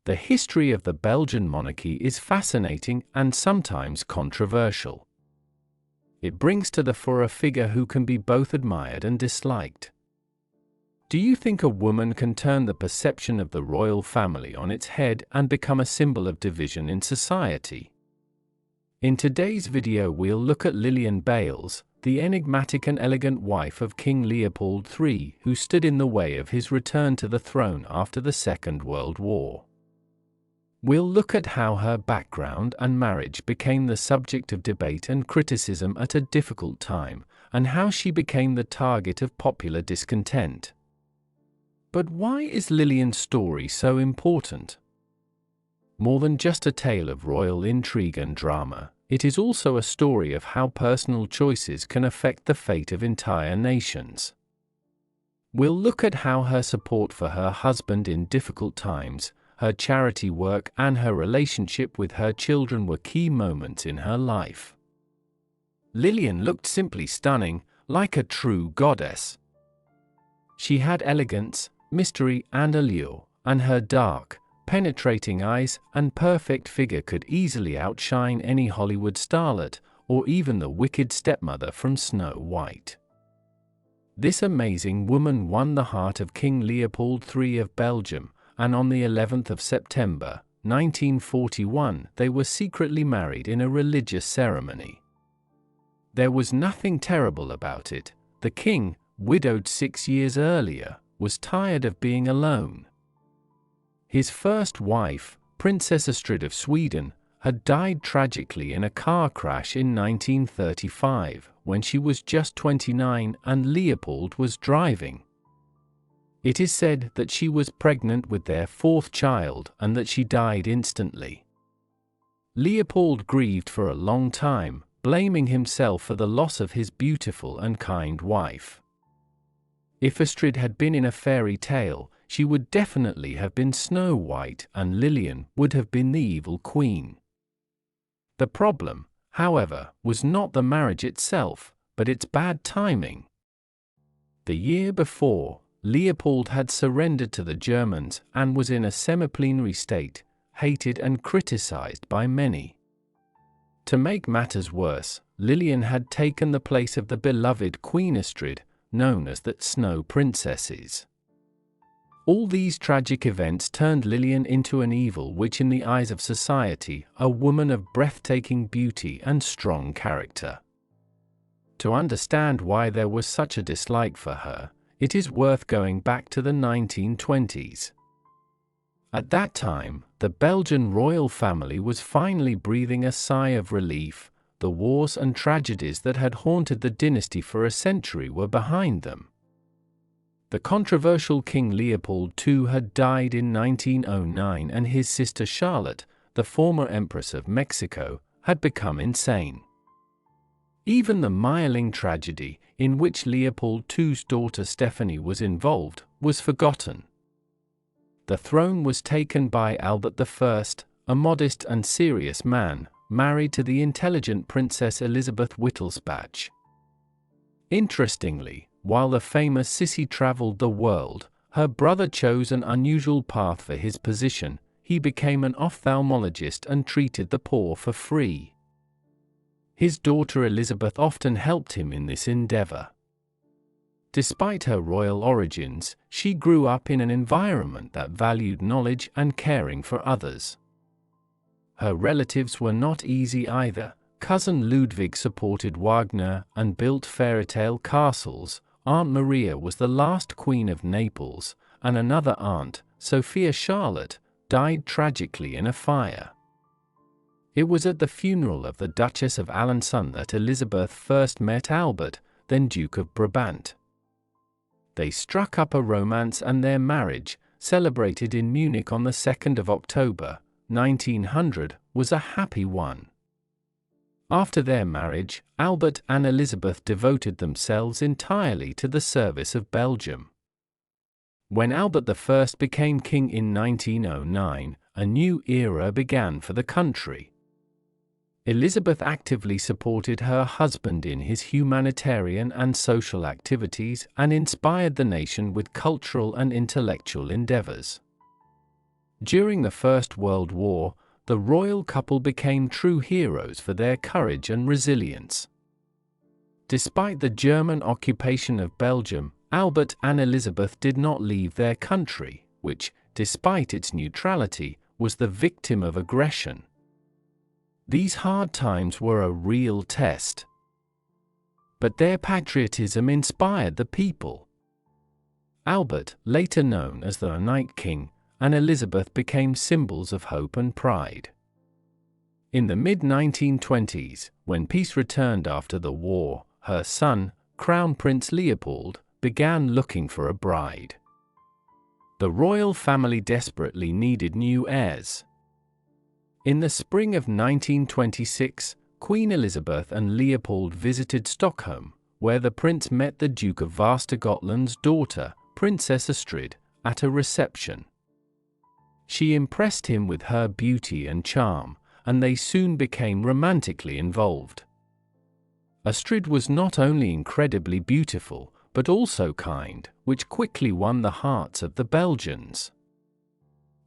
The history of the Belgian monarchy is fascinating and sometimes controversial. It brings to the fore a figure who can be both admired and disliked. Do you think a woman can turn the perception of the royal family on its head and become a symbol of division in society? In today's video we'll look at Lilian, the enigmatic and elegant wife of King Leopold III, who stood in the way of his return to the throne after the Second World War. We'll look at how her background and marriage became the subject of debate and criticism at a difficult time, and how she became the target of popular discontent. But why is Lilian's story so important? More than just a tale of royal intrigue and drama, it is also a story of how personal choices can affect the fate of entire nations. We'll look at how her support for her husband in difficult times, her charity work, and her relationship with her children were key moments in her life. Lilian looked simply stunning, like a true goddess. She had elegance, mystery, and allure, and her dark, penetrating eyes and perfect figure could easily outshine any Hollywood starlet, or even the wicked stepmother from Snow White. This amazing woman won the heart of King Leopold III of Belgium, and on the 11th of September, 1941, they were secretly married in a religious ceremony. There was nothing terrible about it. The king, widowed 6 years earlier, was tired of being alone. His first wife, Princess Astrid of Sweden, had died tragically in a car crash in 1935, when she was just 29 and Leopold was driving. It is said that she was pregnant with their fourth child and that she died instantly. Leopold grieved for a long time, blaming himself for the loss of his beautiful and kind wife. If Astrid had been in a fairy tale, she would definitely have been Snow White and Lilian would have been the evil queen. The problem, however, was not the marriage itself, but its bad timing. The year before, Leopold had surrendered to the Germans and was in a semi-plenary state, hated and criticized by many. To make matters worse, Lilian had taken the place of the beloved Queen Astrid, known as the Snow Princesses. All these tragic events turned Lilian into an evil witch in the eyes of society, a woman of breathtaking beauty and strong character. To understand why there was such a dislike for her, it is worth going back to the 1920s. At that time, the Belgian royal family was finally breathing a sigh of relief. The wars and tragedies that had haunted the dynasty for a century were behind them. The controversial King Leopold II had died in 1909 and his sister Charlotte, the former Empress of Mexico, had become insane. Even the Mayerling tragedy, in which Leopold II's daughter Stephanie was involved, was forgotten. The throne was taken by Albert I, a modest and serious man, married to the intelligent Princess Elizabeth Wittelsbach. Interestingly, while the famous Sissi traveled the world, her brother chose an unusual path for his position. He became an ophthalmologist and treated the poor for free. His daughter Elizabeth often helped him in this endeavor. Despite her royal origins, she grew up in an environment that valued knowledge and caring for others. Her relatives were not easy either. Cousin Ludwig supported Wagner and built fairytale castles. Aunt Maria was the last queen of Naples, and another aunt, Sophia Charlotte, died tragically in a fire. It was at the funeral of the Duchess of Alençon that Elizabeth first met Albert, then Duke of Brabant. They struck up a romance and their marriage, celebrated in Munich on the 2nd of October, 1900, was a happy one. After their marriage, Albert and Elizabeth devoted themselves entirely to the service of Belgium. When Albert I became king in 1909, a new era began for the country. Elizabeth actively supported her husband in his humanitarian and social activities and inspired the nation with cultural and intellectual endeavors. During the First World War, the royal couple became true heroes for their courage and resilience. Despite the German occupation of Belgium, Albert and Elizabeth did not leave their country, which, despite its neutrality, was the victim of aggression. These hard times were a real test. But their patriotism inspired the people. Albert, later known as the Night King, and Elizabeth became symbols of hope and pride. In the mid-1920s, when peace returned after the war, her son, Crown Prince Leopold, began looking for a bride. The royal family desperately needed new heirs. In the spring of 1926, Queen Elizabeth and Leopold visited Stockholm, where the prince met the Duke of Västergötland's daughter, Princess Astrid, at a reception. She impressed him with her beauty and charm, and they soon became romantically involved. Astrid was not only incredibly beautiful, but also kind, which quickly won the hearts of the Belgians.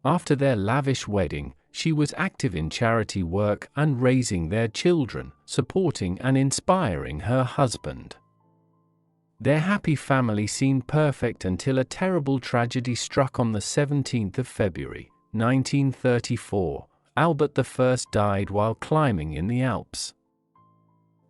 After their lavish wedding, she was active in charity work and raising their children, supporting and inspiring her husband. Their happy family seemed perfect until a terrible tragedy struck on the 17th of February, 1934. Albert I died while climbing in the Alps.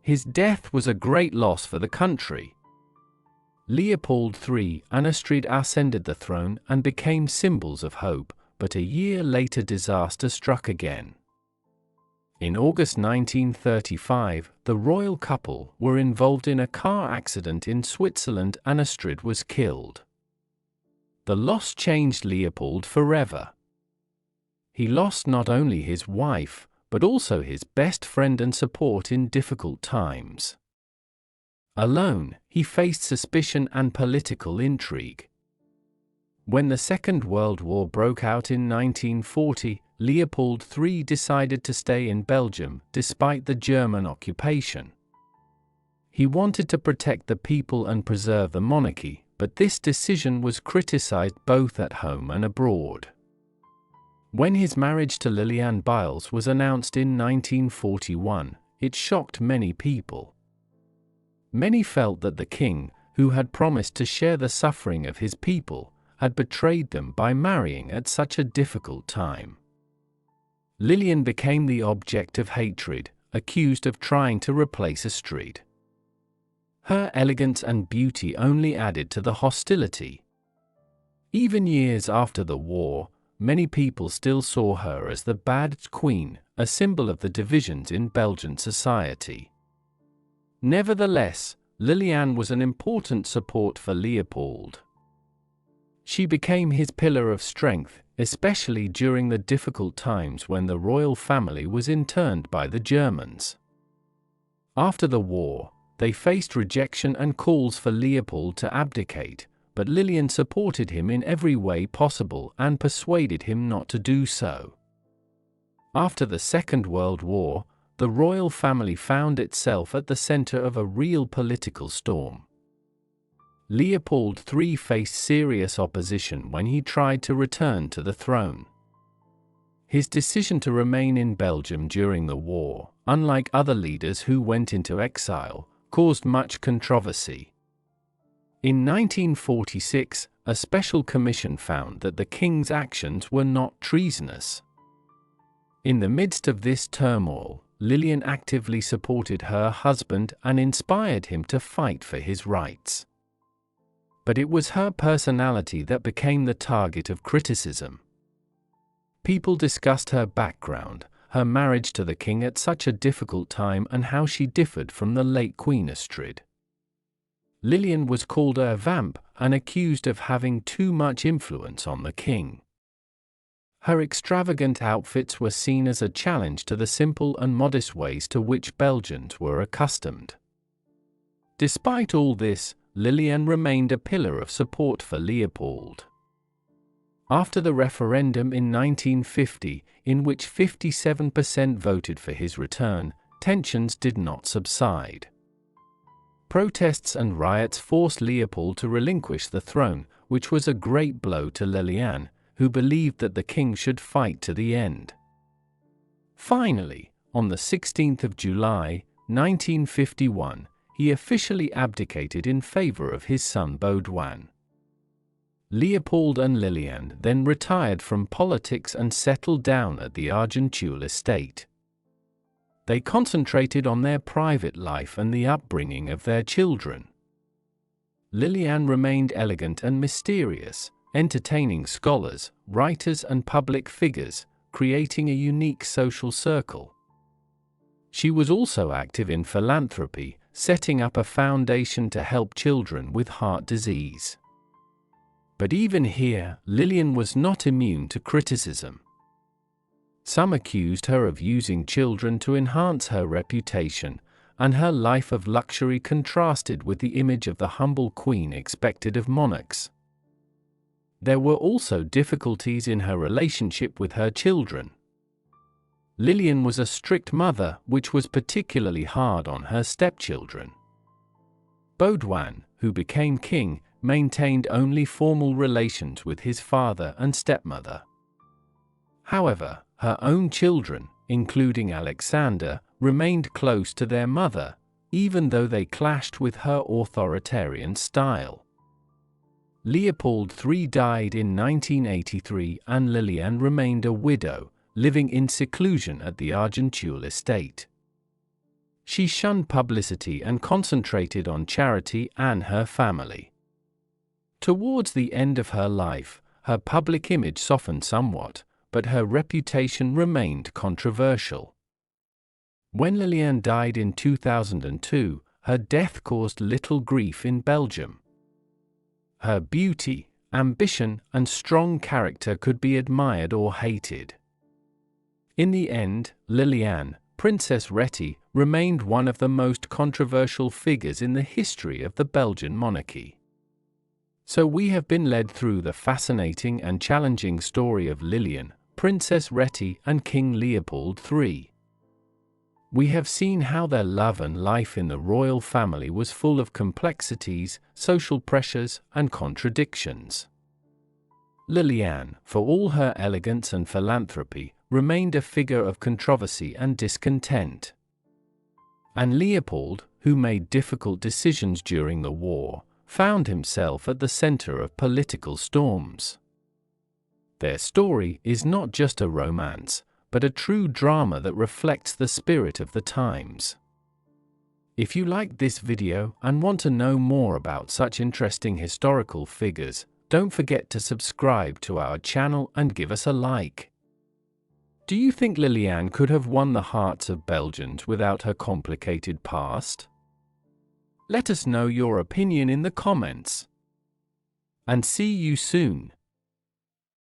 His death was a great loss for the country. Leopold III and Astrid ascended the throne and became symbols of hope, but a year later disaster struck again. In August 1935, the royal couple were involved in a car accident in Switzerland and Astrid was killed. The loss changed Leopold forever. He lost not only his wife, but also his best friend and support in difficult times. Alone, he faced suspicion and political intrigue. When the Second World War broke out in 1940, Leopold III decided to stay in Belgium despite the German occupation. He wanted to protect the people and preserve the monarchy, but this decision was criticized both at home and abroad. When his marriage to Lilian was announced in 1941, it shocked many people. Many felt that the king, who had promised to share the suffering of his people, had betrayed them by marrying at such a difficult time. Lilian became the object of hatred, accused of trying to replace Astrid. Her elegance and beauty only added to the hostility. Even years after the war, many people still saw her as the bad queen, a symbol of the divisions in Belgian society. Nevertheless, Lilian was an important support for Leopold. She became his pillar of strength, especially during the difficult times when the royal family was interned by the Germans. After the war, they faced rejection and calls for Leopold to abdicate, but Lilian supported him in every way possible and persuaded him not to do so. After the Second World War, the royal family found itself at the center of a real political storm. Leopold III faced serious opposition when he tried to return to the throne. His decision to remain in Belgium during the war, unlike other leaders who went into exile, caused much controversy. In 1946, a special commission found that the king's actions were not treasonous. In the midst of this turmoil, Lilian actively supported her husband and inspired him to fight for his rights. But it was her personality that became the target of criticism. People discussed her background, her marriage to the king at such a difficult time, and how she differed from the late Queen Astrid. Lilian was called a vamp and accused of having too much influence on the king. Her extravagant outfits were seen as a challenge to the simple and modest ways to which Belgians were accustomed. Despite all this, Lilian remained a pillar of support for Leopold. After the referendum in 1950, in which 57% voted for his return, tensions did not subside. Protests and riots forced Leopold to relinquish the throne, which was a great blow to Lilian, who believed that the king should fight to the end. Finally, on the 16th of July, 1951, he officially abdicated in favor of his son Baudouin. Leopold and Lilian then retired from politics and settled down at the Argenteuil estate. They concentrated on their private life and the upbringing of their children. Lilian remained elegant and mysterious, entertaining scholars, writers and public figures, creating a unique social circle. She was also active in philanthropy, setting up a foundation to help children with heart disease. But even here, Lilian was not immune to criticism. Some accused her of using children to enhance her reputation, and her life of luxury contrasted with the image of the humble queen expected of monarchs. There were also difficulties in her relationship with her children. Lilian was a strict mother, which was particularly hard on her stepchildren. Baudouin, who became king, maintained only formal relations with his father and stepmother. However, her own children, including Alexander, remained close to their mother, even though they clashed with her authoritarian style. Leopold III died in 1983 and Lilian remained a widow, living in seclusion at the Argenteuil estate. She shunned publicity and concentrated on charity and her family. Towards the end of her life, her public image softened somewhat, but her reputation remained controversial. When Lilian died in 2002, her death caused little grief in Belgium. Her beauty, ambition, and strong character could be admired or hated. In the end, Lilian, Princess Rethy, remained one of the most controversial figures in the history of the Belgian monarchy. So we have been led through the fascinating and challenging story of Lilian, Princess Rethy, and King Leopold III. We have seen how their love and life in the royal family was full of complexities, social pressures, and contradictions. Lilian, for all her elegance and philanthropy, remained a figure of controversy and discontent. And Leopold, who made difficult decisions during the war, found himself at the center of political storms. Their story is not just a romance, but a true drama that reflects the spirit of the times. If you liked this video and want to know more about such interesting historical figures, don't forget to subscribe to our channel and give us a like. Do you think Lilian could have won the hearts of Belgians without her complicated past? Let us know your opinion in the comments. And see you soon.